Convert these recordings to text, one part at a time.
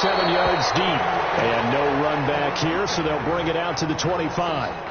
7 yards deep. And no run back here, so they'll bring it out to the 25.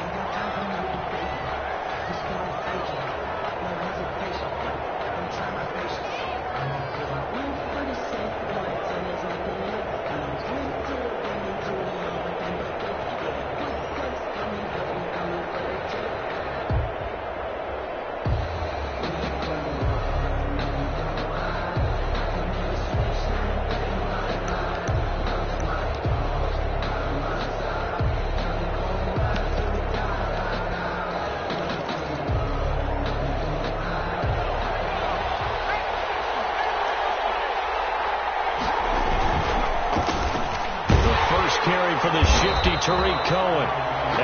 For the shifty Tariq Cohen.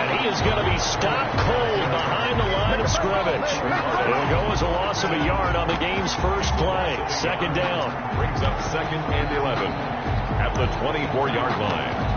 And he is going to be stopped cold behind the line of scrimmage. It'll go as a loss of a yard on the game's first play. Second down. Brings up 2nd and 11 at the 24-yard line.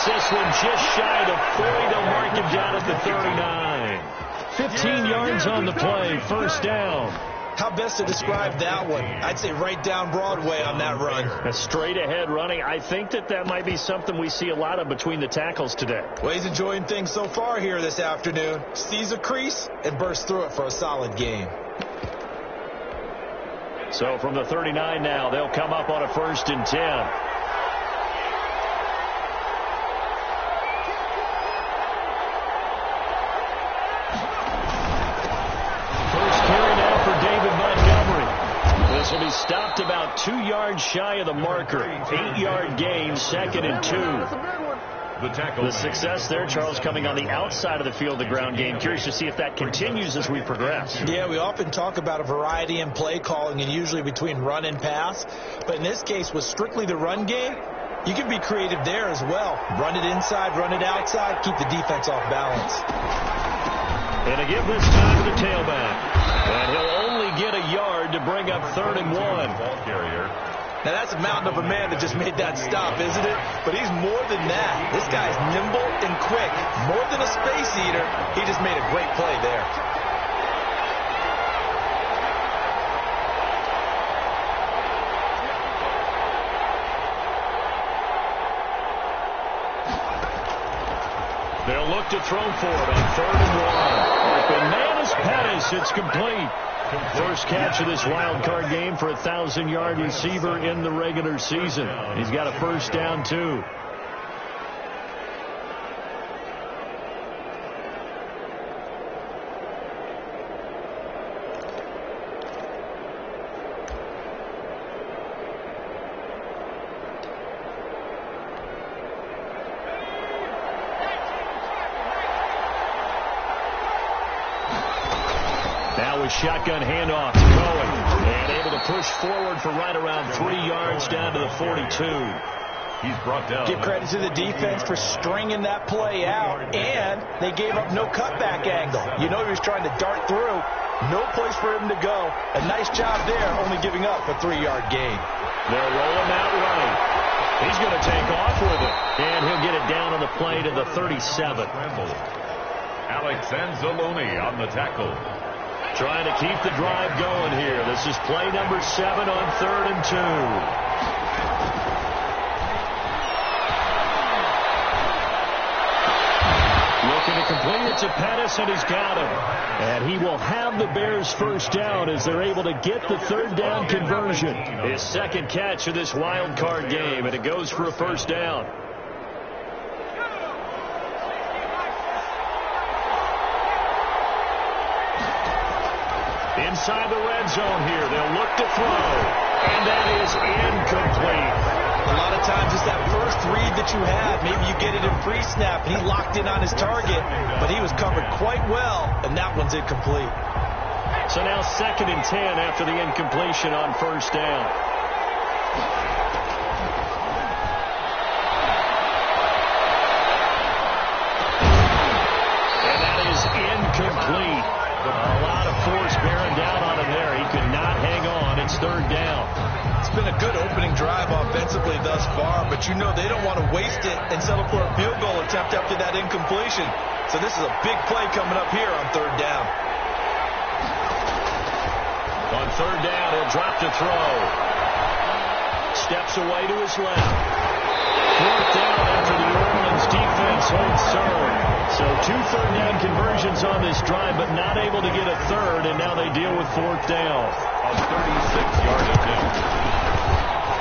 This one just shy of 40. They'll mark him down at the 39. 15 yards on the play. First down. How best to describe that one? I'd say right down Broadway on that run. A straight ahead running. I think that might be something we see a lot of between the tackles today. Well, he's enjoying things so far here this afternoon. Sees a crease and bursts through it for a solid gain. So from the 39 now, they'll come up on a 1st and 10. This will be stopped about 2 yards shy of the marker. 8-yard gain, 2nd and 2. The success there, Charles, coming on the outside of the field, the ground game. Curious to see if that continues as we progress. Yeah, we often talk about a variety in play calling and usually between run and pass. But in this case, with strictly the run game, you can be creative there as well. Run it inside, run it outside, keep the defense off balance. And to give this time to the tailback. And he'll only get a yard to bring up 3rd and 1. Now that's a mountain of a man that just made that stop, isn't it? But he's more than that. This guy's nimble and quick. More than a space eater, he just made a great play there. They'll look to throw for it on 3rd and 1. Bananas Pettis, it's complete. First catch of this wild card game for a 1,000-yard receiver in the regular season. He's got a first down, too. Shotgun handoff to Cohen. And able to push forward for right around 3 yards down to the 42. He's brought down. Give credit to the defense for stringing that play out. And they gave up no cutback angle. You know he was trying to dart through. No place for him to go. A nice job there, only giving up a 3-yard gain. They'll roll him out right. He's going to take off with it. And he'll get it down on the play to the 37. Alex Anzalone on the tackle. Trying to keep the drive going here. This is play number 7 on 3rd and 2. Looking to complete it to Pettis, and he's got him. And he will have the Bears first down as they're able to get the 3rd down conversion. His 2nd catch of this wild card game, and it goes for a first down. Inside the red zone here. They'll look to throw. And that is incomplete. A lot of times it's that first read that you have. Maybe you get it in pre-snap and he locked in on his target, but he was covered quite well, and that one's incomplete. So now 2nd and 10 after the incompletion on first down. defensively thus far, but you know they don't want to waste it and settle for a field goal attempt after that incompletion. So this is a big play coming up here on third down. On third down, he'll drop to throw. Steps away to his left. Fourth down after the Orleans defense holds serve. So 2 third-down conversions on this drive, but not able to get a third, and now they deal with fourth down. A 36-yard attempt.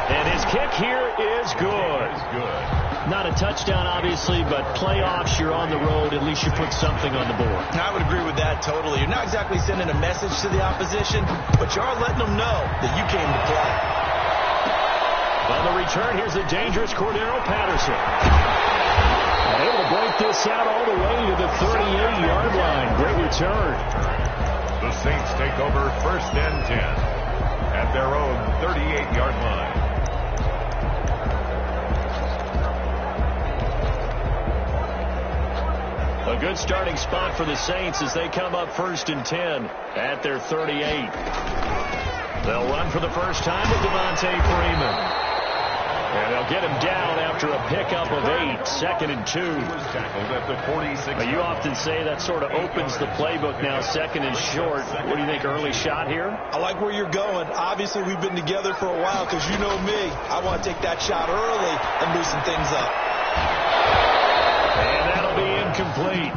And his kick here is good. Not a touchdown, obviously, but playoffs, you're on the road. At least you put something on the board. I would agree with that totally. You're not exactly sending a message to the opposition, but you are letting them know that you came to play. On the return, here's the dangerous Cordero Patterson. Able to break this out all the way to the 38-yard line. Great return. The Saints take over 1st and 10 at their own 38-yard line. A good starting spot for the Saints as they come up 1st and 10 at their 38. They'll run for the first time with Devontae Freeman. And they'll get him down after a pickup of 8, 2nd and 2. Tackled at the 46. You often say that sort of opens the playbook now, 2nd and short. What do you think, early shot here? I like where you're going. Obviously, we've been together for a while because you know me. I want to take that shot early and loosen things up. And that'll be incomplete.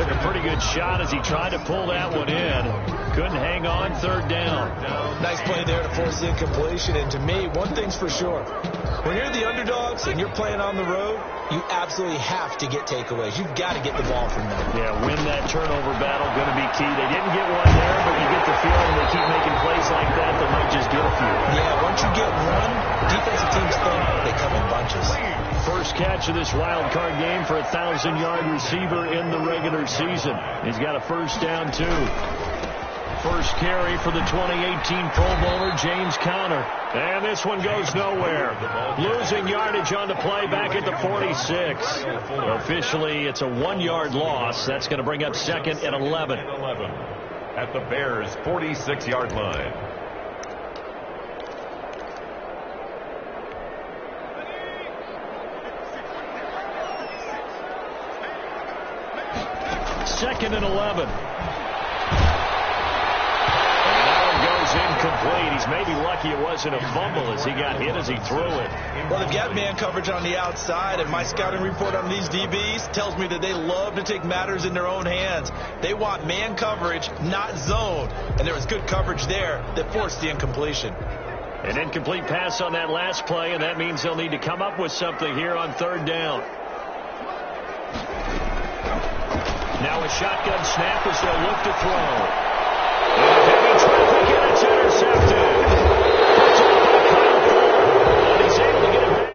Took a pretty good shot as he tried to pull that one in. Couldn't hang on, 3rd down. Nice play there to force the incompletion. And to me, one thing's for sure. When you're the underdogs and you're playing on the road, you absolutely have to get takeaways. You've got to get the ball from them. Yeah, win that turnover battle, going to be key. They didn't get one there, but you get the feeling they keep making plays like that, they might just get a few. Yeah, once you get one, defensive teams think they come in bunches. First catch of this wild card game for a 1,000-yard receiver in the regular season. He's got a first down, too. First carry for the 2018 Pro Bowler, James Conner. And this one goes nowhere. Losing yardage on the play back at the 46. Officially, it's a 1-yard loss. That's going to bring up 2nd and 11. At the Bears' 46-yard line. Second and 11. Incomplete. He's maybe lucky it wasn't a fumble as he got hit as he threw it. Well, they've got man coverage on the outside, and my scouting report on these DBs tells me that they love to take matters in their own hands. They want man coverage, not zone, and there was good coverage there that forced the incompletion. An incomplete pass on that last play, and that means they'll need to come up with something here on 3rd down. Now a shotgun snap as they'll look to throw. Heavy traffic, and it's intercepted. And he's able to get it back.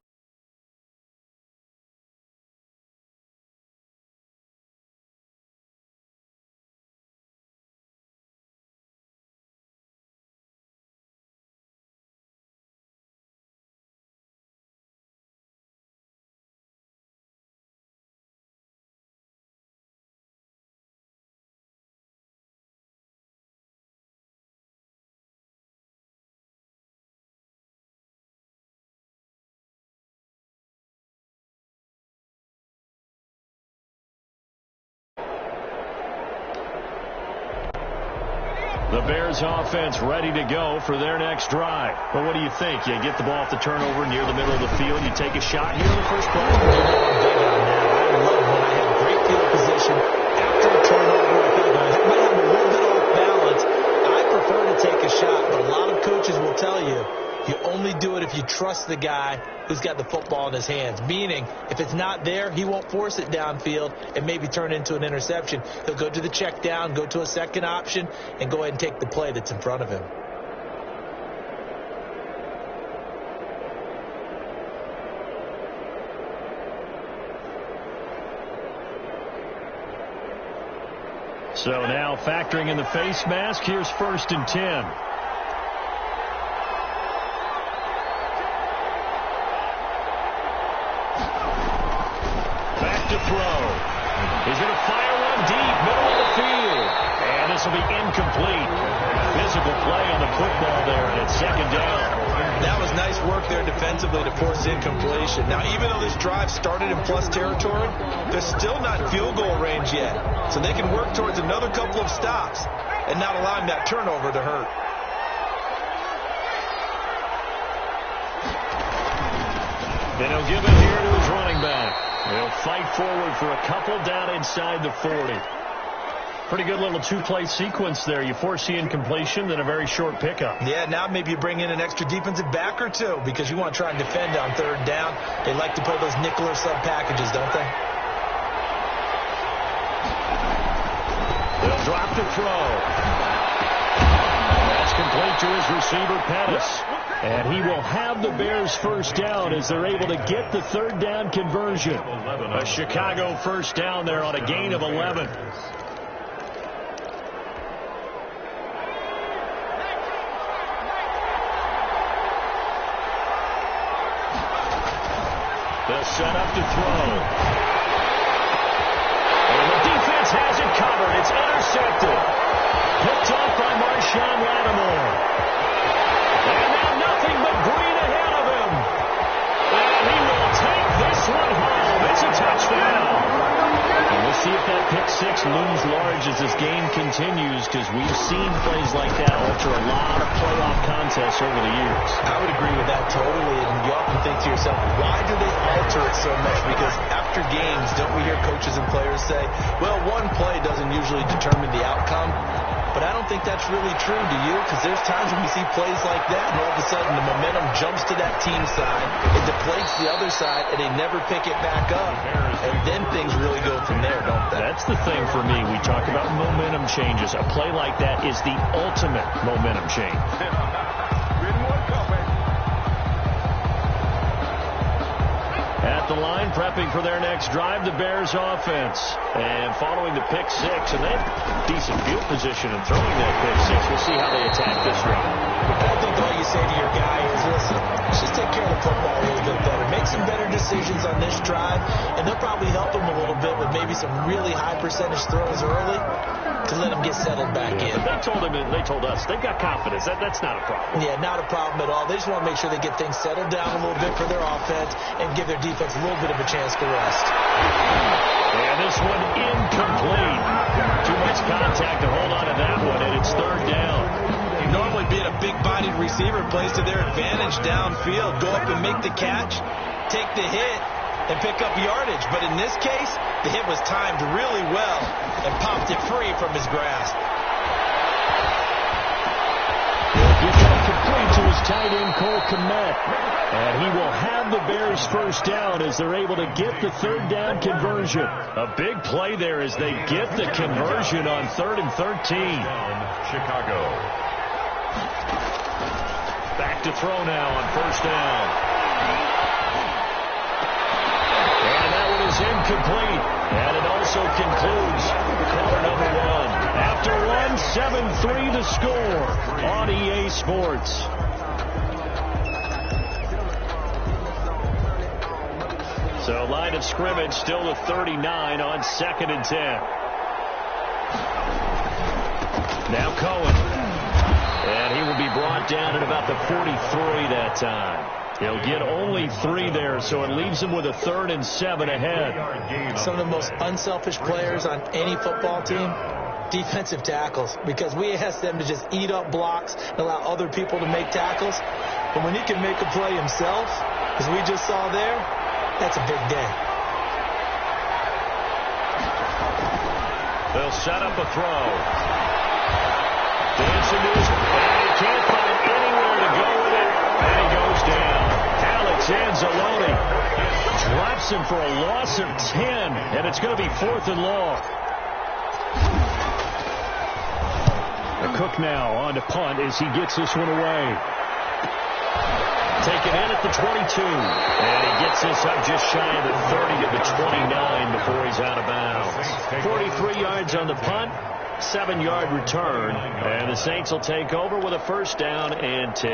The Bears offense ready to go for their next drive. But what do you think? You get the ball off the turnover near the middle of the field. You take a shot here in the first play. I'm big on that. I love when I have great field position after a turnover. I feel like I might have a little bit off balance. I prefer to take a shot, but a lot of coaches will tell you you only do it if you trust the guy who's got the football in his hands. Meaning, if it's not there, he won't force it downfield and maybe turn into an interception. He'll go to the check down, go to a second option, and go ahead and take the play that's in front of him. So now factoring in the face mask, here's 1st and 10. To throw. He's going to fire one deep, middle of the field. And this will be incomplete. Physical play on the football there, and it's second down. That was nice work there defensively to force incompletion. Now, even though this drive started in plus territory, they're still not in field goal range yet. So they can work towards another couple of stops and not allowing that turnover to hurt. Then he'll give it here to his running back. He'll fight forward for a couple down inside the 40. Pretty good little two-play sequence there. You force the incompletion, then a very short pickup. Yeah, now maybe you bring in an extra defensive back or two because you want to try and defend on third down. They like to play those nickel or sub packages, don't they? They'll drop the throw. That's complete to his receiver, Pettis. And he will have the Bears first down as they're able to get the third down conversion. A Chicago first down there on a gain of 11. They'll set up to throw. And the defense has it covered. It's intercepted. Picked off by Marshawn Lattimore. And now nothing but green ahead of him. And he will take this one home. It's a touchdown. And we'll see if that pick six looms large as this game continues, because we've seen plays like that alter a lot of playoff contests over the years. I would agree with that totally. And you often think to yourself, why do they alter it so much? Because after games, don't we hear coaches and players say, well, one play doesn't usually determine the outcome. But I don't think that's really true, do you? Because there's times when we see plays like that, and all of a sudden the momentum jumps to that team side, it deflates the other side, and they never pick it back up. And then things really go from there, don't they? That's the thing for me. We talk about momentum changes. A play like that is the ultimate momentum change. At the line, prepping for their next drive, the Bears offense. And following the pick six, and they have decent field position in throwing that pick six. We'll see how they attack this drive. I think all you say to your guy is, listen, let's just take care of the football a little bit better. Make some better decisions on this drive, and they'll probably help him a little bit with maybe some really high percentage throws early to let him get settled back in. But they told us they've got confidence. That's not a problem. Yeah, not a problem at all. They just want to make sure they get things settled down a little bit for their offense and give their defense a little bit of a chance to rest. And this one incomplete. Too much contact to hold on to that one, and it's third down. Normally being a big-bodied receiver plays to their advantage downfield. Go up and make the catch, take the hit, and pick up yardage. But in this case, the hit was timed really well and popped it free from his grasp. He'll get that complete to his tight end, Cole Kmet. And he will have the Bears first down as they're able to get the third down conversion. A big play there as they get the conversion on 3rd and 13. Chicago. Back to throw now on first down. And that one is incomplete. And it also concludes quarter number one. After one, 7-3 the score on EA Sports. So line of scrimmage still to 39 on 2nd and 10. Now Cohen. And he will be brought down at about the 43 that time. He'll get only 3 there, so it leaves him with a 3rd and 7 ahead. Some of the most unselfish players on any football team, defensive tackles, because we ask them to just eat up blocks and allow other people to make tackles. But when he can make a play himself, as we just saw there, that's a big day. They'll set up a throw. Dancing to his, and he can't find anywhere to go with it, and he goes down. Alex Anzalone drops him for a loss of 10, and it's going to be 4th and long. Cook now on to punt as he gets this one away. Taken in at the 22. And he gets this up just shy of the 30 to the 29 before he's out of bounds. 43 yards on the punt, 7-yard return. And the Saints will take over with a first down and 10.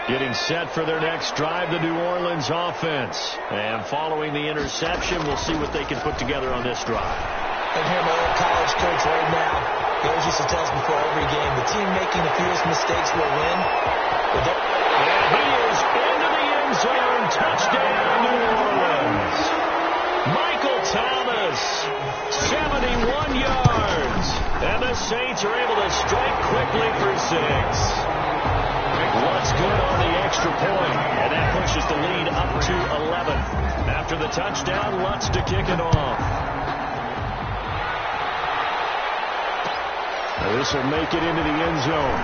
Getting set for their next drive, the New Orleans offense. And following the interception, we'll see what they can put together on this drive. And hear my old college coach right now. He always used to tell us before every game, the team making the fewest mistakes will win. And he is into the end zone. Touchdown, New Orleans. Michael Thomas, 71 yards. And the Saints are able to strike quickly for 6. What's good on the extra point, and that pushes the lead up to 11. After the touchdown, Lutz to kick it off. This will make it into the end zone.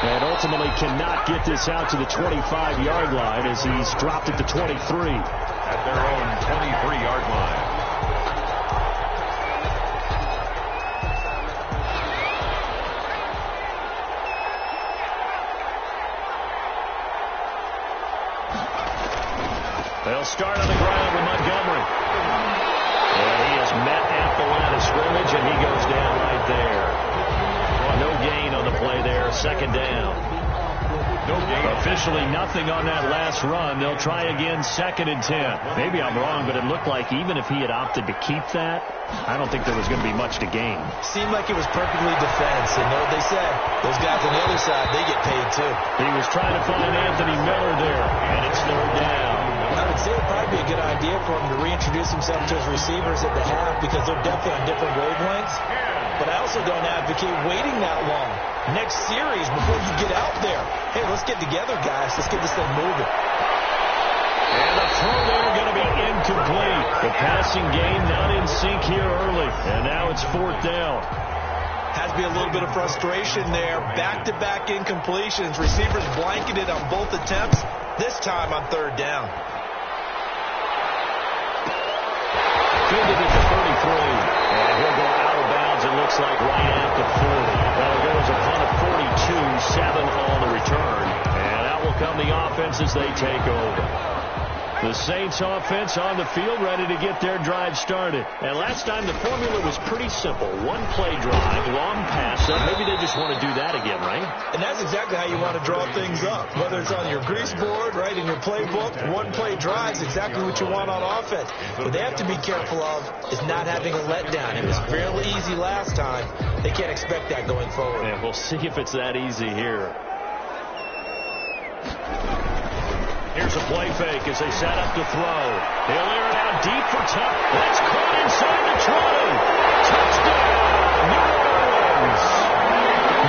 And ultimately cannot get this out to the 25-yard line as he's dropped at the 23. At their own 23-yard line. They'll start on the ground with Montgomery. And he is met at the line of scrimmage, and he goes down right there. No gain on the play there. Second down. No gain. Officially nothing on that last run. They'll try again, 2nd and 10. Maybe I'm wrong, but it looked like even if he had opted to keep that, I don't think there was going to be much to gain. Seemed like it was perfectly defense. And know what they said? Those guys on the other side, they get paid too. He was trying to find Anthony Miller there, and it's 3rd down. I would say it would probably be a good idea for him to reintroduce himself to his receivers at the half because they're definitely on different wavelengths. But I also don't advocate waiting that long. Next series, before you get out there, hey, let's get together, guys. Let's get this thing moving. And the throw there going to be incomplete. The passing game not in sync here early. And now it's 4th down. Has to be a little bit of frustration there. Back-to-back incompletions. Receivers blanketed on both attempts. This time on 3rd down. Fielded at the 33. And he'll go out of bounds, it looks like, right at the 40. That'll go as a punt of 42, 7 on the return. And out will come the offense as they take over. The Saints offense on the field, ready to get their drive started. And last time the formula was pretty simple. One-play drive, long pass up. Maybe they just want to do that again, right? And that's exactly how you want to draw things up. Whether it's on your grease board, right, in your playbook, one-play drive is exactly what you want on offense. What they have to be careful of is not having a letdown. It was fairly easy last time. They can't expect that going forward. And we'll see if it's that easy here. Here's a play fake as they set up to throw. They'll air it out deep for Tuck. That's caught inside the 20. Touchdown, New Orleans.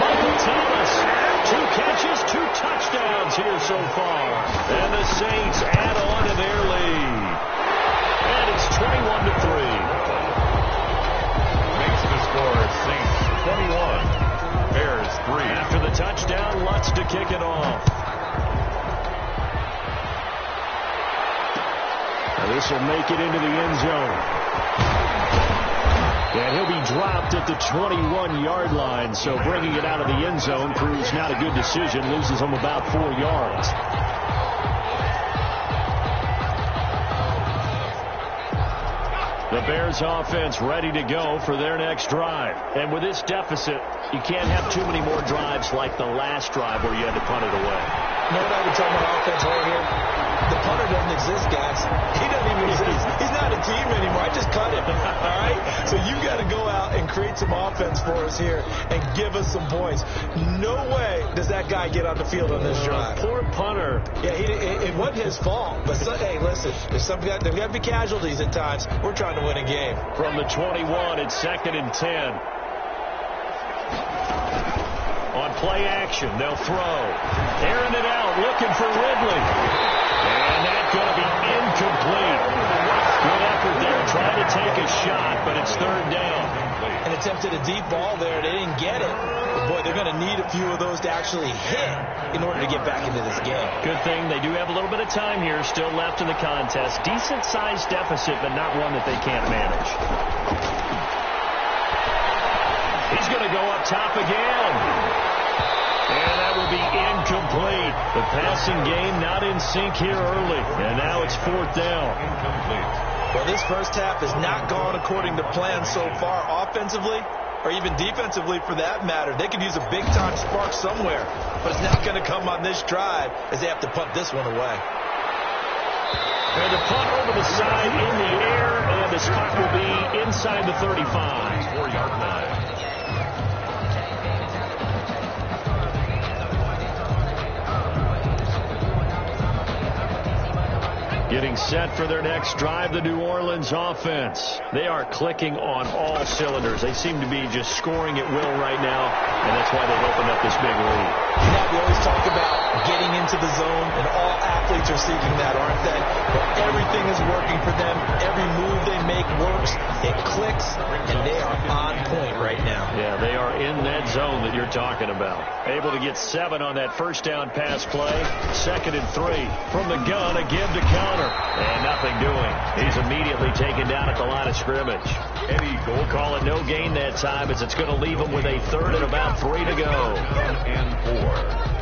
Michael Thomas, 2 catches, 2 touchdowns here so far. And the Saints add on to their lead. And it's 21-3. Makes the score Saints 21. Bears 3. After the touchdown, Lutz to kick it off. This will make it into the end zone. And he'll be dropped at the 21-yard line, so bringing it out of the end zone proves not a good decision. Loses him about 4 yards. The Bears offense ready to go for their next drive. And with this deficit, you can't have too many more drives like the last drive where you had to punt it away. You know what I would tell my offense right here? The punter doesn't exist, guys. He doesn't even exist. He's not a team anymore. I just cut him. All right? So you got to go out and create some offense for us here and give us some points. No way does that guy get on the field on this drive. Poor punter. Yeah, it wasn't his fault. But, hey, listen, there's got to be casualties at times. We're trying to win a game. From the 21, it's 2nd and 10. On play action, they'll throw. Airing it out, looking for Ridley. And that's going to be incomplete. Good effort there, trying to take a shot, but it's 3rd down. And attempted a deep ball there. They didn't get it. But, boy, they're going to need a few of those to actually hit in order to get back into this game. Good thing they do have a little bit of time here still left in the contest. Decent-sized deficit, but not one that they can't manage. He's going to go up top again. And that will be incomplete. The passing game not in sync here early. And now it's 4th down. Incomplete. Well, this first half has not gone according to plan so far offensively or even defensively for that matter. They could use a big-time spark somewhere, but it's not going to come on this drive as they have to punt this one away. And the punt over the side in the air, and the the spot will be inside the 35. 4-yard line. Getting set for their next drive, the New Orleans offense. They are clicking on all cylinders. They seem to be just scoring at will right now, and that's why they've opened up this big lead. Yeah, we always talk about getting into the zone, and all athletes are seeking that, aren't they? But everything is working for them. Every move they make works. It clicks, and they are on point right now. Yeah, they are in that zone that you're talking about. Able to get 7 on that first down pass play. 2nd and 3 from the gun, again to counter. And nothing doing. He's immediately taken down at the line of scrimmage. We'll call it no gain that time, as it's going to leave him with a 3rd and about 3 to go. 1 and 4.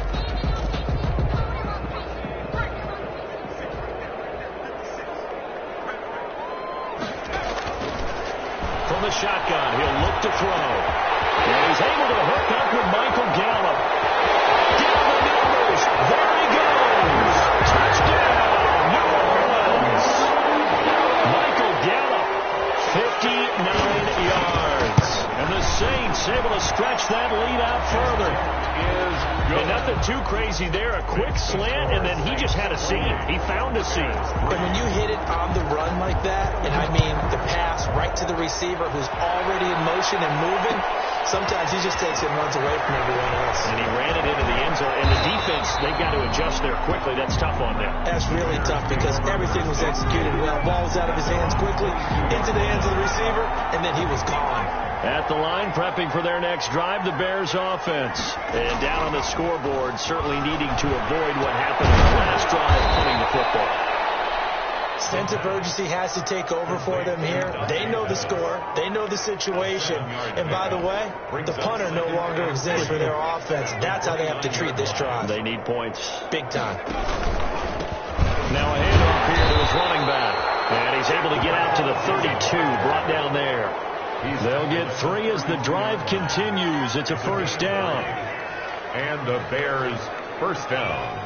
From the shotgun, he'll look to throw. And he's able to hook up with Michael Gallup. Down the numbers. There he goes. Touchdown, New Orleans. Michael Gallup, 59 yards. And the Saints able to stretch that lead out further. And nothing too crazy there. A quick slant, and then he just had a seam. He found a seam. And when you hit it on the run like that, and I mean the pass right to the receiver who's already in motion and moving, sometimes he just takes it and runs away from everyone else. And he ran it into the end zone. And the defense, they've got to adjust there quickly. That's tough on them. That's really tough because everything was executed well. Ball was out of his hands quickly, into the hands of the receiver, and then he was gone. At the line, prepping for their next drive, the Bears offense. And down on the scoreboard, certainly needing to avoid what happened in the last drive, punting the football. Sense of urgency has to take over for them here. They know the score. They know the situation. And by the way, the punter no longer exists for their offense. That's how they have to treat this drive. They need points. Big time. Now a handoff here to his running back. And he's able to get out to the 32, brought down there. They'll get 3 as the drive continues. It's a first down. And the Bears first down.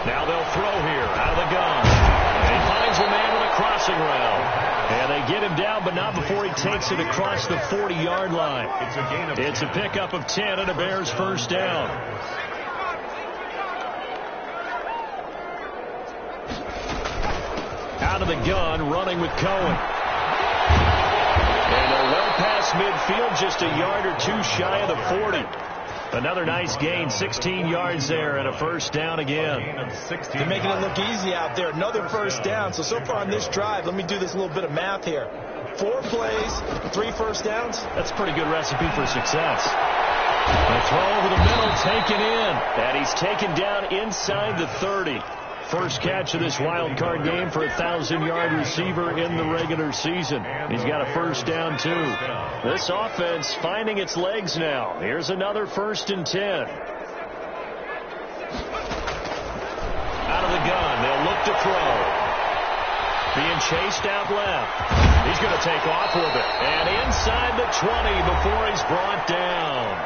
Now they'll throw here out of the gun. And he finds a man with a crossing route. And they get him down, but not before he takes it across the 40-yard line. It's a gain of It's a pickup of 10 and a Bears first down. Out of the gun, running with Cohen. And they're well past midfield, just a yard or 2 shy of the 40. Another nice gain, 16 yards there, and a first down again. They're making it look easy out there. Another first down. So far on this drive, let me do this little bit of math here. 4 plays, 3 first downs. That's a pretty good recipe for success. A throw over the middle, taken in. And he's taken down inside the 30. First catch of this wild card game for a 1,000-yard receiver in the regular season. He's got a first down, too. This offense finding its legs now. Here's another 1st and 10. Out of the gun, they'll look to throw. Being chased out left. He's going to take off with it. And inside the 20 before he's brought down.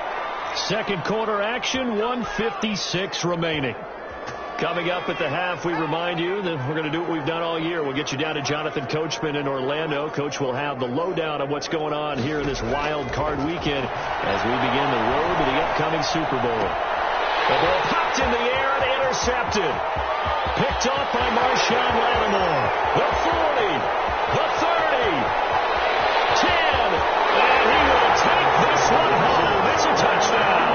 Second quarter action, 1:56 remaining. Coming up at the half, we remind you that we're going to do what we've done all year. We'll get you down to Jonathan Coachman in Orlando. Coach will have the lowdown of what's going on here in this wild card weekend as we begin the road to the upcoming Super Bowl. The ball popped in the air and intercepted. Picked off by Marshawn Lattimore. The 40, the 30, 10, and he will take this one home. It's a touchdown.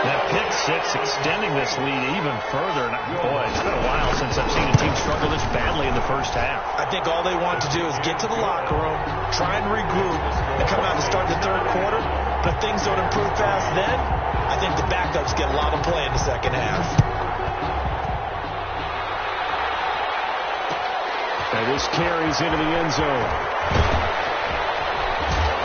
That pick six extending this lead even further. Boy, it's been a while since I've seen a team struggle this badly in the first half. I think all they want to do is get to the locker room, try and regroup, and come out and start the third quarter. But if things don't improve fast then, I think the backups get a lot of play in the second half. And this carries into the end zone.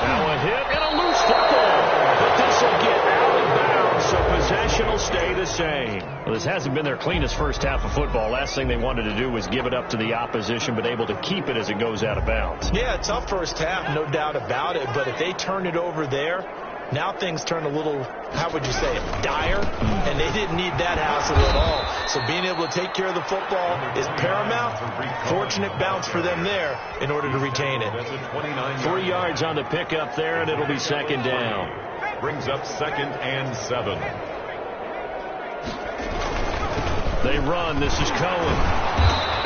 Now a hit and a loose football. But this will get out of bounds, so possession will stay the same. Well, this hasn't been their cleanest first half of football. Last thing they wanted to do was give it up to the opposition, but able to keep it as it goes out of bounds. Yeah, tough first half, no doubt about it. But if they turn it over there, Now things turn a little, how would you say it, dire, and they didn't need that hassle at all. So being able to take care of the football is paramount. Fortunate bounce for them there in order to retain it. 3 yards on the pickup there, and it'll be second down. Brings up 2nd and 7. They run. This is Cohen.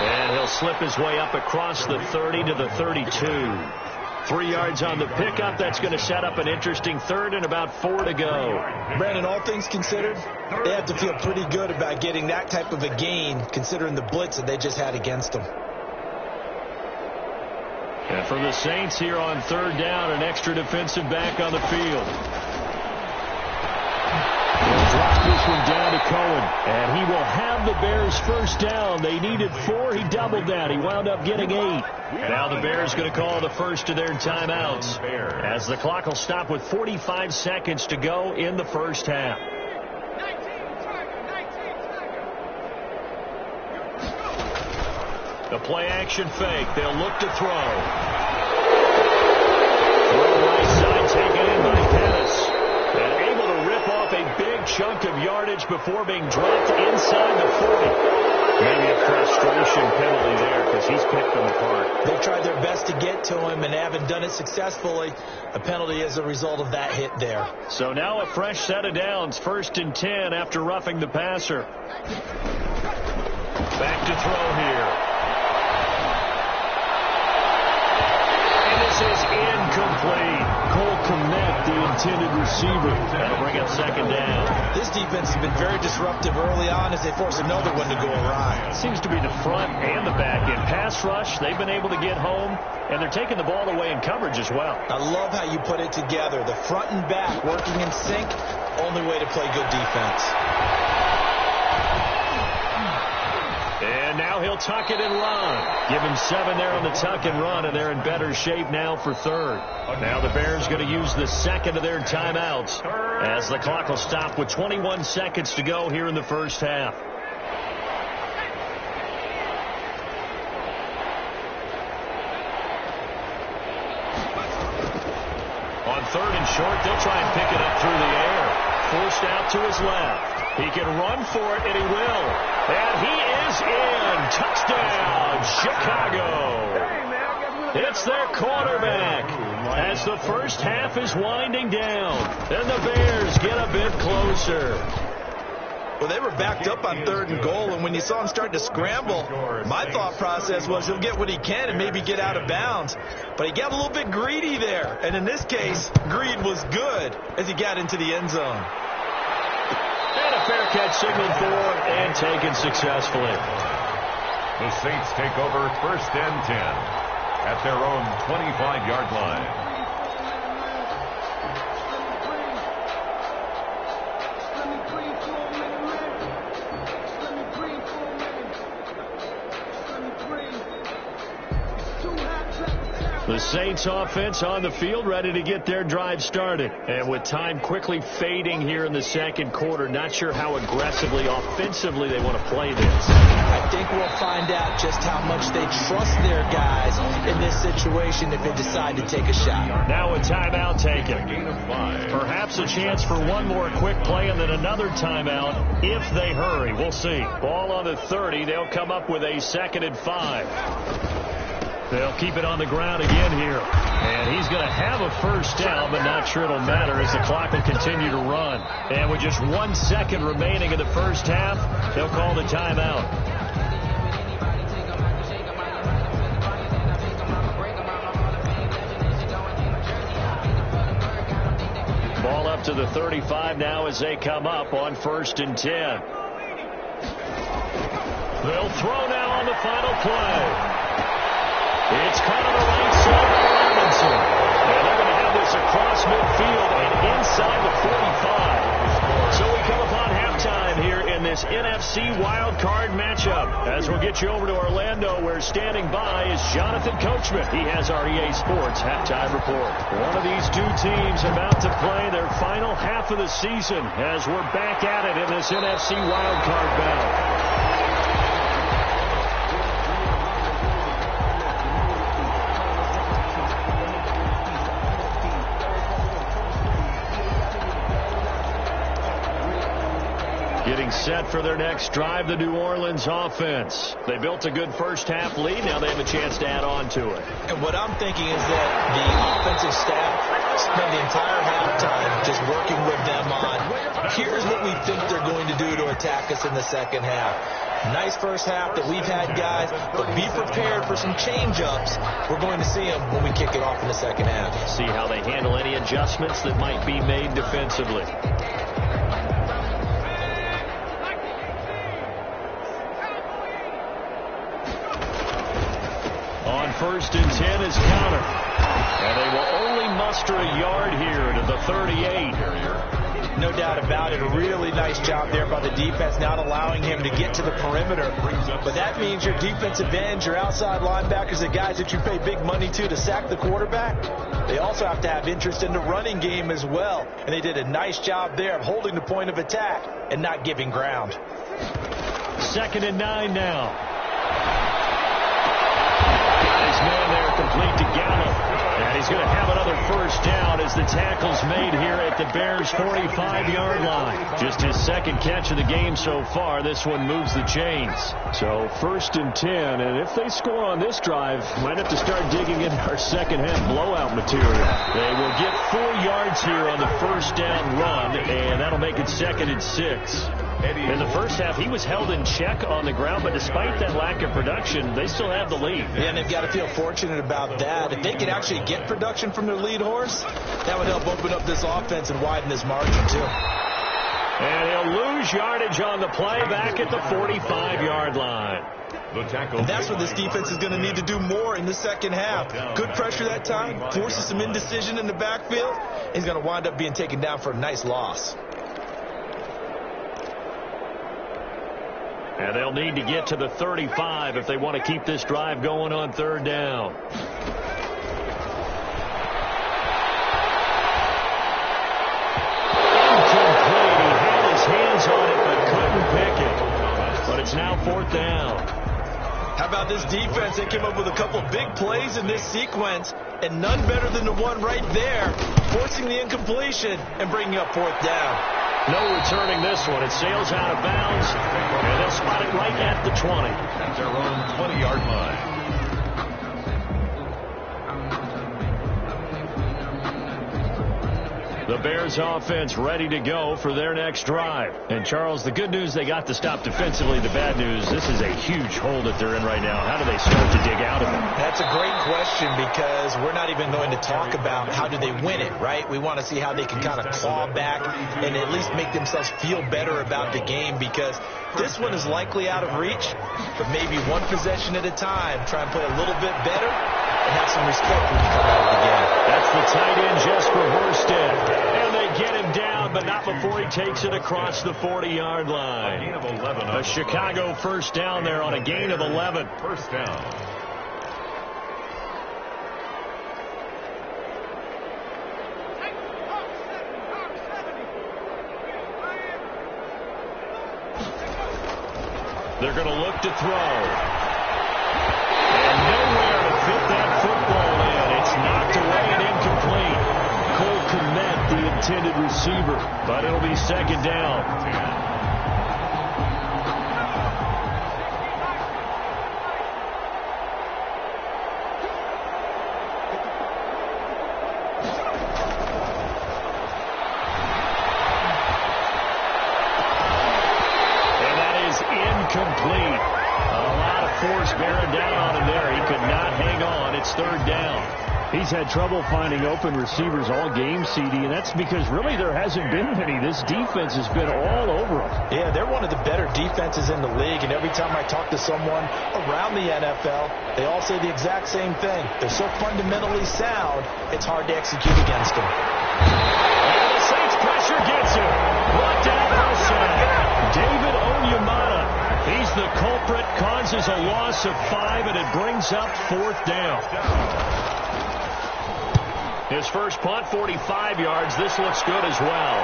And he'll slip his way up across the 30 to the 32. 3 yards on the pickup. That's going to set up an interesting third and about 4 to go. Brandon, all things considered, they have to feel pretty good about getting that type of a gain considering the blitz that they just had against them. And for the Saints here on third down, an extra defensive back on the field. He'll drop this one down to Cohen, and he will have the Bears first down. They needed 4. He doubled that. He wound up getting 8. And now the Bears going to call the first of their timeouts as the clock will stop with 45 seconds to go in the first half. The play action fake. They'll look to throw. Throw right side taken in by Pettis. And able to rip off a big chunk of yardage before being dropped inside the 40. Maybe a frustration penalty there because he's picked them apart. They tried their best to get to him and haven't done it successfully. A penalty as a result of that hit there. So now a fresh set of downs. 1st and 10 after roughing the passer. Back to throw here. This is incomplete. Cole Kmet, the intended receiver. That'll bring up second down. This defense has been very disruptive early on as they force another one to go awry. Seems to be the front and the back end. Pass rush, they've been able to get home, and they're taking the ball away in coverage as well. I love how you put it together. The front and back working in sync, only way to play good defense. And now he'll tuck it and run. Give him 7 there on the tuck and run, and they're in better shape now for third. Now the Bears going to use the second of their timeouts as the clock will stop with 21 seconds to go here in the first half. On 3rd and short, they'll try and pick it up through the air. Forced out to his left. He can run for it, and he will. And he is in. Touchdown, Chicago. It's their quarterback as the first half is winding down. And the Bears get a bit closer. Well, they were backed up on 3rd and goal, and when you saw him start to scramble, my thought process was he'll get what he can and maybe get out of bounds. But he got a little bit greedy there, and in this case, greed was good as he got into the end zone. And a fair catch signaled for and taken successfully. The Saints take over 1st and 10 at their own 25-yard line. The Saints offense on the field ready to get their drive started. And with time quickly fading here in the second quarter, not sure how aggressively, offensively they want to play this. I think we'll find out just how much they trust their guys in this situation if they decide to take a shot. Now a timeout taken. Perhaps a chance for one more quick play and then another timeout if they hurry. We'll see. Ball on the 30. They'll come up with a 2nd and 5. They'll keep it on the ground again here. And he's going to have a first down, but not sure it'll matter as the clock will continue to run. And with just 1 second remaining in the first half, they'll call the timeout. Ball up to the 35 now as they come up on 1st and 10. They'll throw now on the final play. It's caught on the right side by Robinson. And they're going to have this across midfield and inside the 45. So we come upon halftime here in this NFC Wildcard matchup. As we'll get you over to Orlando, where standing by is Jonathan Coachman. He has our EA Sports halftime report. One of these two teams about to play their final half of the season as we're back at it in this NFC Wildcard battle. set for their next drive, the New Orleans offense. They built a good first-half lead. Now they have a chance to add on to it. And what I'm thinking is that the offensive staff spent the entire halftime just working with them on, here's what we think they're going to do to attack us in the second half. Nice first half that we've had, guys, but be prepared for some change-ups. We're going to see them when we kick it off in the second half. See how they handle any adjustments that might be made defensively. On 1st and 10 is Counter. And they will only muster a yard here to the 38. No doubt about it. A really nice job there by the defense, not allowing him to get to the perimeter. But that means your defensive ends, your outside linebackers, the guys that you pay big money to sack the quarterback, they also have to have interest in the running game as well. And they did a nice job there of holding the point of attack and not giving ground. 2nd and 9 now. Got his man there complete to Gallup. And he's going to have another first down as the tackle's made here at the Bears' 45-yard line. Just his second catch of the game so far. This one moves the chains. So 1st and 10, and if they score on this drive, might have to start digging into our second-half blowout material. They will get 4 yards here on the first down run, and that'll make it 2nd and 6. In the first half, he was held in check on the ground, but despite that lack of production, they still have the lead. Yeah, and they've got to feel fortunate about that. If they could actually get production from their lead horse, that would help open up this offense and widen this margin, too. And he'll lose yardage on the play back at the 45-yard line. And that's what this defense is going to need to do more in the second half. Good pressure that time, forces some indecision in the backfield. He's going to wind up being taken down for a nice loss. And they'll need to get to the 35 if they want to keep this drive going on 3rd down. Incomplete. He had his hands on it but couldn't pick it. But it's now 4th down. How about this defense? They came up with a couple big plays in this sequence, and none better than the one right there, forcing the incompletion and bringing up 4th down. No returning this one. It sails out of bounds, and they'll spot it right at the 20. At their own 20-yard line. The Bears offense ready to go for their next drive. And, Charles, the good news, they got to stop defensively. The bad news, this is a huge hole that they're in right now. How do they start to dig out of it? That's a great question, because we're not even going to talk about how do they win it, right? We want to see how they can kind of claw back and at least make themselves feel better about the game, because this one is likely out of reach, but maybe one possession at a time. Try and play a little bit better and have some respect when you come out of the game. That's the tight end, Jesper Horsted. And they get him down, but not before he takes it across the 40-yard line. A gain of 11. A Chicago first down there on a gain of 11. First down. They're going to look to throw. And nowhere to fit that football in. It's knocked away and incomplete. Cole Kmet, the intended receiver, but it'll be 2nd down. Complete. A lot of force bearing down on him there. He could not hang on. It's 3rd down. He's had trouble finding open receivers all game, CD, and that's because really there hasn't been many. This defense has been all over him. Yeah, they're one of the better defenses in the league, and every time I talk to someone around the NFL, they all say the exact same thing. They're so fundamentally sound, it's hard to execute against them. And the Saints pressure gets him. Brought down for a sack. David Onyemata. He's the culprit, causes a loss of 5, and it brings up 4th down. His first punt, 45 yards. This looks good as well.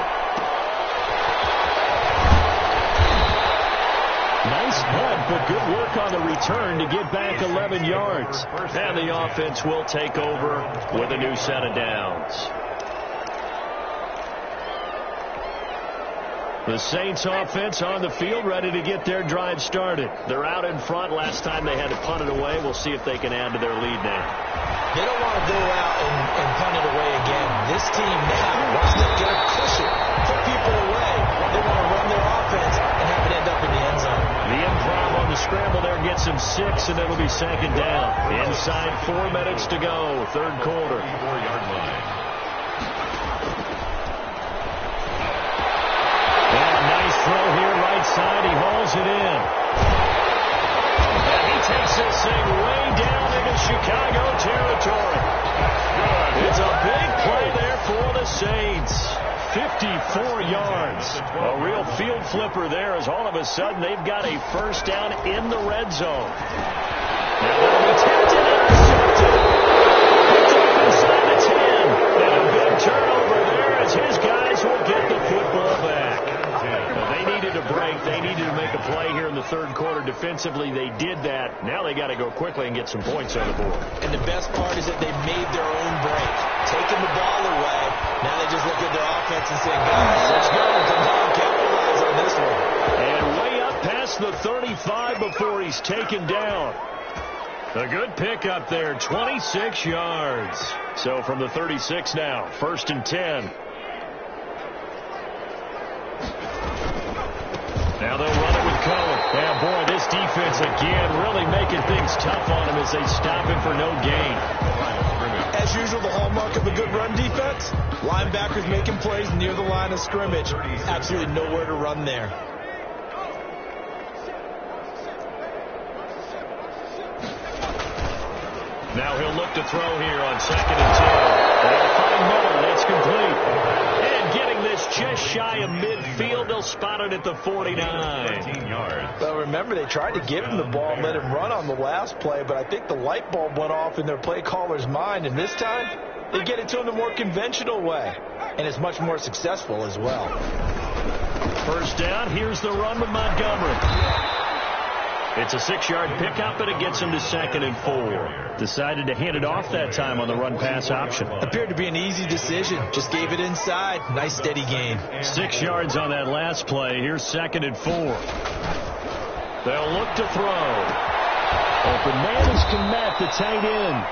Nice punt, but good work on the return to get back 11 yards. And the offense will take over with a new set of downs. The Saints offense on the field, ready to get their drive started. They're out in front. Last time they had to punt it away. We'll see if they can add to their lead now. They don't want to go out and punt it away again. This team now wants to get a cushion, put people away. They want to run their offense and have it end up in the end zone. The improv on the scramble there gets him 6, and it'll be second down. Inside 4 minutes to go, third quarter. 4-yard line. Throw here, right side. He hauls it in. And he takes this thing way down into Chicago territory. It's a big play there for the Saints. 54 yards. A real field flipper there as all of a sudden they've got a first down in the red zone. Now they'll be tempted and intercepted. It's up inside the 10. And a big turnover there as his guys will get the football back. They needed a break. They needed to make a play here in the third quarter. Defensively, they did that. Now they got to go quickly and get some points on the board. And the best part is that they made their own break. Taking the ball away. Now they just look at their offense and say, guys, let's go. Come on, capitalize on this one. And way up past the 35 before he's taken down. A good pickup there, 26 yards. So from the 36 now, 1st and 10. Now they'll run it with Cohen. Yeah, boy, this defense again really making things tough on him as they stop him for no gain. As usual, the hallmark of a good run defense, linebackers making plays near the line of scrimmage. Absolutely nowhere to run there. Now he'll look to throw here on 2nd and 10. They'll find Miller. That's complete. And getting this just shy of midfield, they'll spot it at the 49. 15 yards. Well, remember, they tried to give him the ball and let him run on the last play, but I think the light bulb went off in their play caller's mind, and this time they get it to him the more conventional way, and it's much more successful as well. First down, here's the run with Montgomery. It's a 6-yard pickup, and it gets him to 2nd and 4. Decided to hand it off that time on the run-pass option. Appeared to be an easy decision. Just gave it inside. Nice, steady gain. 6 yards on that last play. Here's 2nd and 4. They'll look to throw. Open man is Komet, the tight end.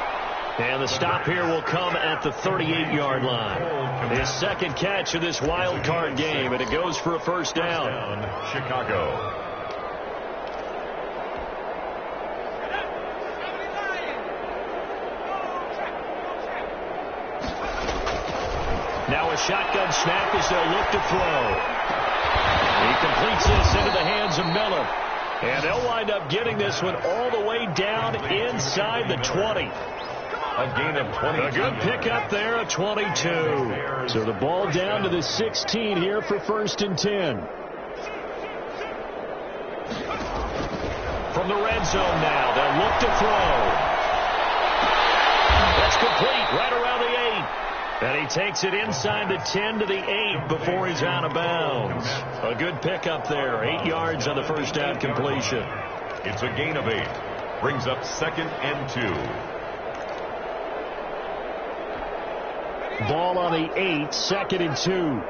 And the stop here will come at the 38-yard line. His second catch of this wild card game, and it goes for a first down. Chicago. Now a shotgun snap as they'll look to throw. He completes this into the hands of Miller. And they'll wind up getting this one all the way down inside the 20. A gain of 22. A good pickup there, a 22. So the ball down to the 16 here for 1st and 10. From the red zone now, they'll look to throw. That's complete right around the 8. And he takes it inside the 10 to the 8 before he's out of bounds. A good pickup there. 8 yards on the first down completion. It's a gain of 8. Brings up 2nd and 2. Ball on the 8, 2nd and 2.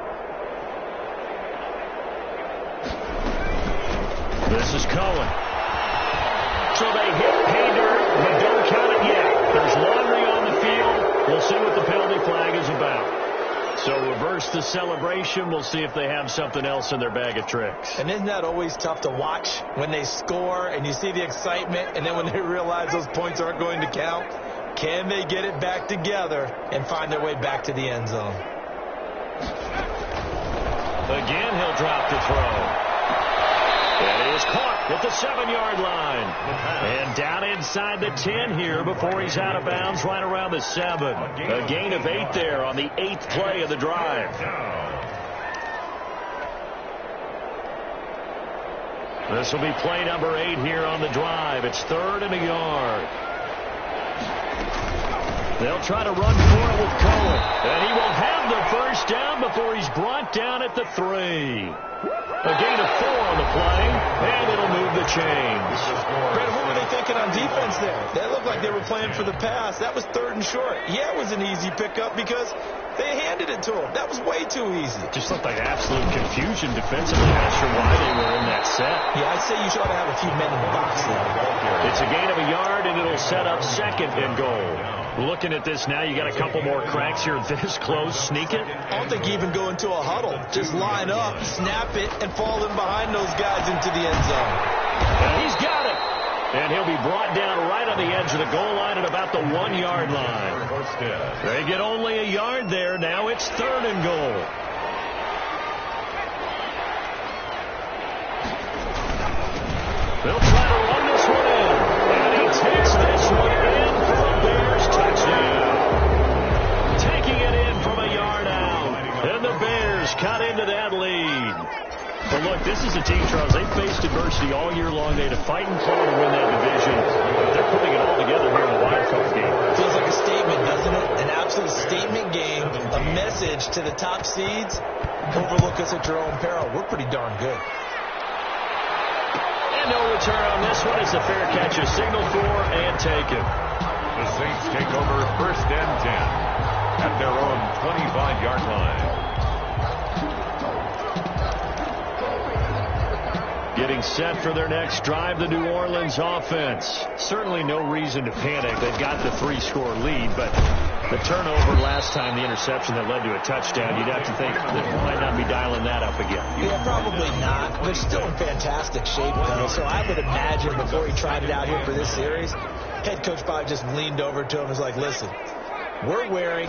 This is Cohen. So they hit pay dirt, but don't count it yet. There's laundry on the field. We'll see what the penalty flag is about. So reverse the celebration. We'll see if they have something else in their bag of tricks. And isn't that always tough to watch when they score and you see the excitement, and then when they realize those points aren't going to count? Can they get it back together and find their way back to the end zone? Again, he'll drop the throw. And it is caught at the 7-yard line. And down inside the 10 here before he's out of bounds right around the 7. A gain of 8 there on the 8th play of the drive. This will be play number 8 here on the drive. It's 3rd and a yard. They'll try to run for it with Cohen. And he will have the first down before he's brought down at the 3. A gain of 4 on the play, and it'll move the chains. Brad, what were they thinking on defense there? They looked like they were playing for the pass. That was 3rd and short. Yeah, it was an easy pickup because They handed it to him. That was way too easy. Just looked like absolute confusion defensively. Not sure why they were in that set. Yeah, I'd say you should have a few men in the box there. It's a gain of a yard, and it'll set up second and goal. Looking at this now, you got a couple more cracks here this close. Sneak it. I don't think you even go into a huddle. Just line up, snap it, and fall in behind those guys into the end zone. And he's got it. And he'll be brought down right on the edge of the goal line at about the 1 yard line. They get only a yard there. Now it's 3rd and goal. They'll try to run this one in. And he takes this one in for a Bears touchdown. Taking it in from a yard out. And the Bears cut into that lead. But look, this is a team, Charles, they faced adversity all year long. They had to fight and claw to win that division. They're putting it all together here in the wildcard game. Feels like a statement, doesn't it? An absolute statement game, a message to the top seeds. Overlook us at your own peril. We're pretty darn good. And no return on this one as the fair catch is signaled for and taken. The Saints take over 1st and 10 at their own 25-yard line. Getting set for their next drive, the New Orleans offense. Certainly no reason to panic. They've got the 3-score lead, but the turnover last time, the interception that led to a touchdown, you'd have to think that they might not be dialing that up again. Yeah, probably not. They're still in fantastic shape, though, so I would imagine before he tried it out here for this series, head coach probably just leaned over to him and was like, listen, we're wearing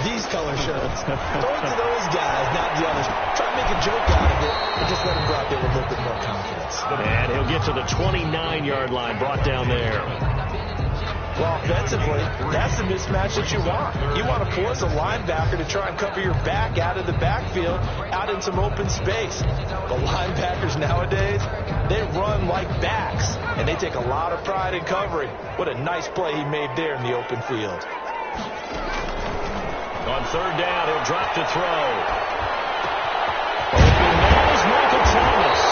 these color shirts. Throw it to those guys, not the others. Try to make a joke out of it, but just let them go out there with a little bit more confidence. And he'll get to the 29-yard line, brought down there. Well, offensively, that's the mismatch that you want. You want to force a linebacker to try and cover your back out of the backfield, out in some open space. The linebackers nowadays, they run like backs, and they take a lot of pride in covering. What a nice play he made there in the open field. On 3rd down, he'll drop to throw. Open man is Michael Thomas.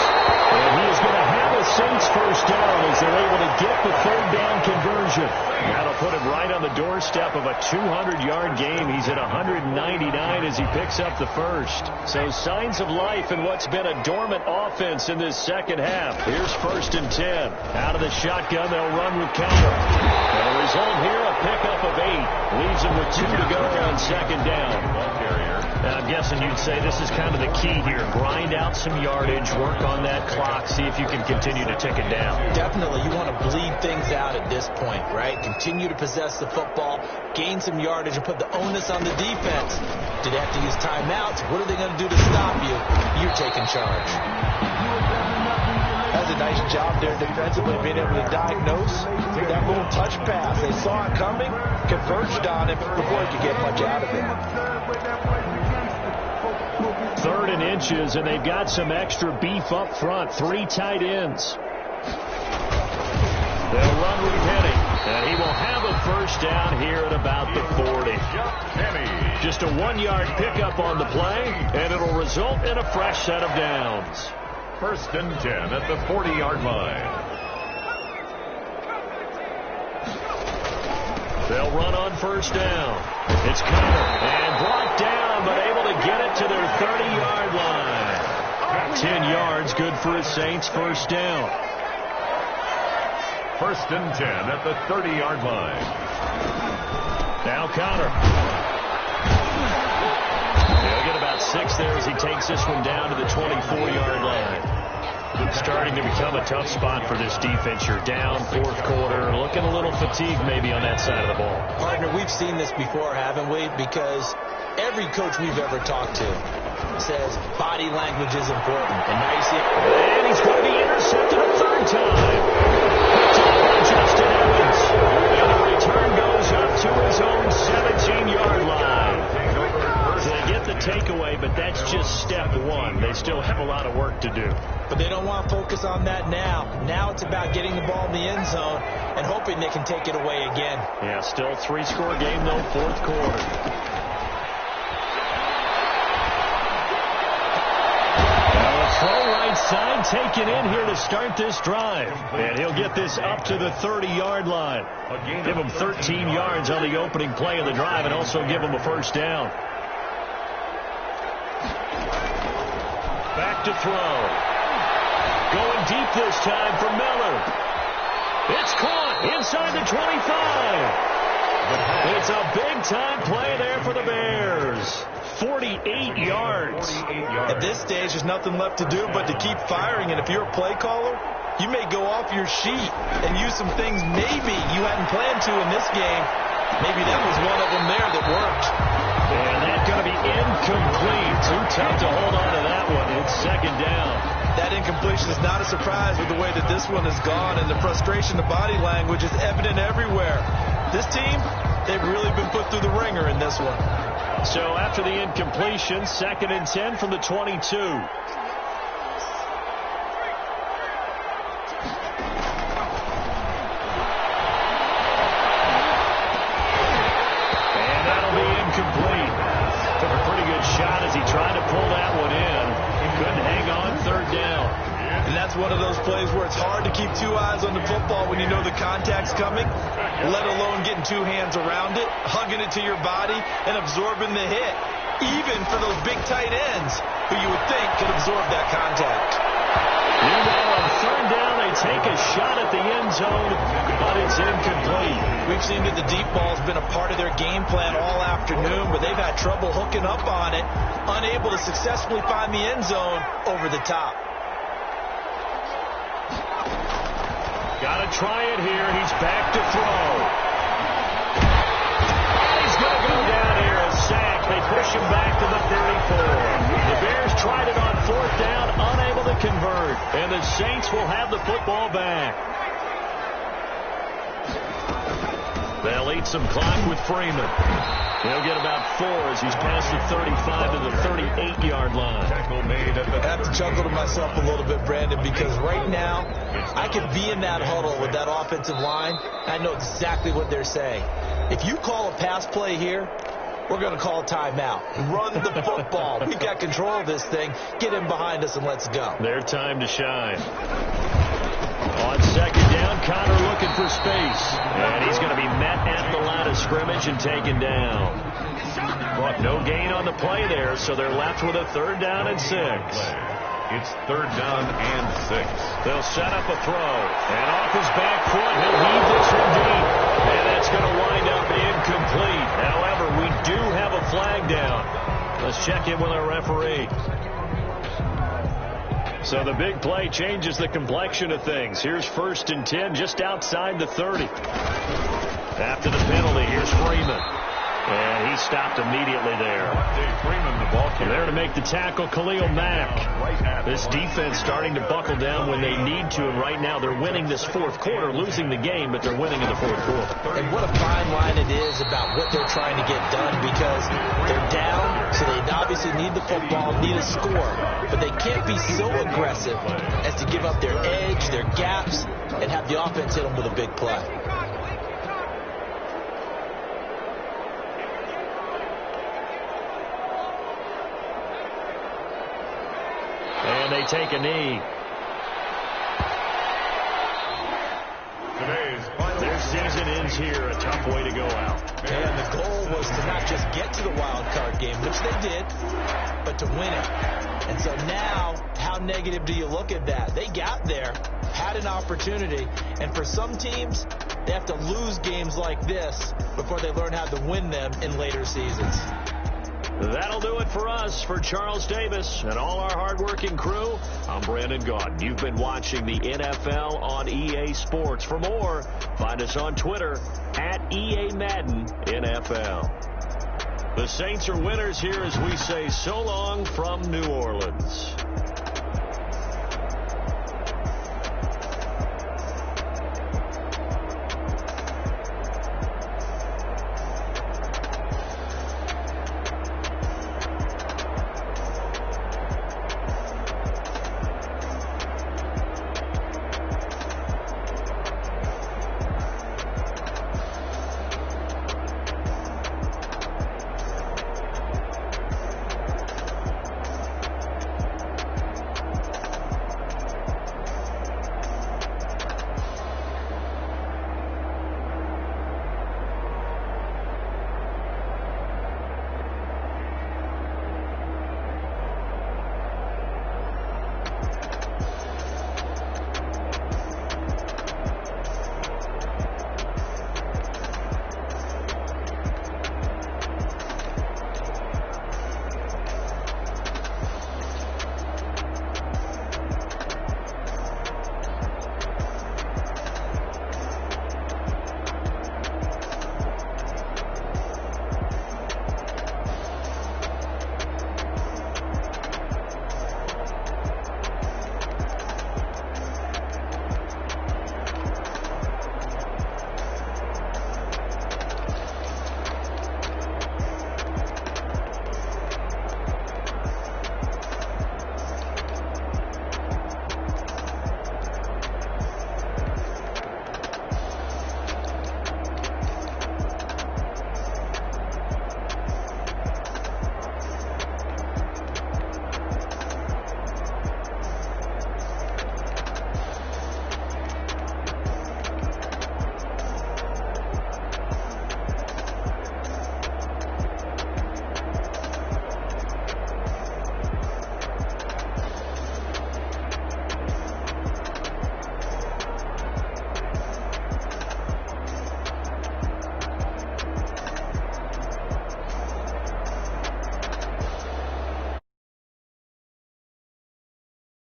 And he is going to have a Saints first down as they're able to get the 3rd down conversion. That'll put him right on the doorstep of a 200-yard game. He's at 199 as he picks up the first. So signs of life in what's been a dormant offense in this second half. Here's 1st and 10. Out of the shotgun, they'll run with counter. And the result here, a pickup of 8. Leaves them with 2 to go on 2nd down. Now, I'm guessing you'd say this is kind of the key here. Grind out some yardage, work on that clock, see if you can continue to tick it down. Definitely. You want to bleed things out at this point, right? Continue to possess the football, gain some yardage, and put the onus on the defense. Do they have to use timeouts? What are they going to do to stop you? You're taking charge. That's a nice job there defensively, being able to diagnose that little touch pass. They saw it coming, converged on it before he could get much out of it. 3rd and inches, and they've got some extra beef up front. 3 tight ends. They'll run with Penny, and he will have a first down here at about the 40. Just a 1-yard pickup on the play, and it'll result in a fresh set of downs. 1st and 10 at the 40-yard line. They'll run on 1st down. It's Connor, and brought down, but able to get it to their 30-yard line. 10 yards, good for his Saints first down. 1st and 10 at the 30-yard line. Now Connor. He'll get about 6 there as he takes this one down to the 24-yard line. Starting to become a tough spot for this defense. You're down 4th quarter, looking a little fatigued maybe on that side of the ball. Partner, we've seen this before, haven't we? Because every coach we've ever talked to says body language is important. And now you see it. And he's going to be intercepted a 3rd time. Justin Evans. And the return goes up to his own 17-yard line. So they get the takeaway, but that's just step 1. They still have a lot of work to do. But they don't want to focus on that now. Now it's about getting the ball in the end zone and hoping they can take it away again. Yeah, still 3-score game, though, 4th quarter. Throw right side taken in here to start this drive. And he'll get this up to the 30-yard line. Give him 13 yards on the opening play of the drive and also give him a first down. to throw. Going deep this time for Miller. It's caught inside the 25. It's a big-time play there for the Bears. 48 yards. At this stage, there's nothing left to do but to keep firing. And if you're a play caller, you may go off your sheet and use some things maybe you hadn't planned to in this game. Maybe that was one of them there that worked. And that's going to be incomplete. Too tough to hold on to that one. It's second down. That incompletion is not a surprise with the way that this one has gone, and the frustration, the body language is evident everywhere. This team, they've really been put through the ringer in this one. So after the incompletion, 2nd and 10 from the 22. Took a pretty good shot as he tried to pull that one in. He couldn't hang on 3rd down. And that's one of those plays where it's hard to keep 2 eyes on the football when you know the contact's coming, let alone getting 2 hands around it, hugging it to your body, and absorbing the hit, even for those big tight ends who you would think could absorb that contact. Meanwhile, on 3rd down, they take a shot at the end zone, but it's incomplete. We've seen that the deep ball's been a part of their game plan all afternoon, but they've had trouble hooking up on it, unable to successfully find the end zone over the top. Got to try it here. He's back to throw. And he's going to go down here. A sack. They push him back to the 34. The Bears tried it on 4th down, unable to convert. And the Saints will have the football back. They'll eat some clock with Freeman. He'll get about 4 as he's past the 35 to the 38-yard line. I have to chuckle to myself a little bit, Brandon, because right now I could be in that huddle with that offensive line. I know exactly what they're saying. If you call a pass play here, we're going to call a timeout. Run the football. We've got control of this thing. Get in behind us and let's go. Their time to shine. On 2nd down, Connor looking for space. And he's going to be met at the line of scrimmage and taken down. But no gain on the play there, so they're left with a 3rd down and 6. It's 3rd down and 6. They'll set up a throw. And off his back foot, he'll leave this one deep. And that's going to wind up incomplete. However, we do have a flag down. Let's check in with our referee. So the big play changes the complexion of things. Here's 1st and 10 just outside the 30. After the penalty, here's Freeman. And he stopped immediately there. There to make the tackle, Khalil Mack. This defense starting to buckle down when they need to, and right now they're winning this 4th quarter, losing the game, but they're winning in the 4th quarter. And what a fine line it is about what they're trying to get done, because they're down, so they obviously need the football, need a score, but they can't be so aggressive as to give up their edge, their gaps, and have the offense hit them with a big play. And they take a knee. Their season ends here. A tough way to go out. And the goal was to not just get to the wild card game, which they did, but to win it. And so now, how negative do you look at that? They got there, had an opportunity, and for some teams, they have to lose games like this before they learn how to win them in later seasons. That'll do it for us. For Charles Davis and all our hardworking crew, I'm Brandon Gaudin. You've been watching the NFL on EA Sports. For more, find us on Twitter at EA Madden NFL. The Saints are winners here as we say so long from New Orleans.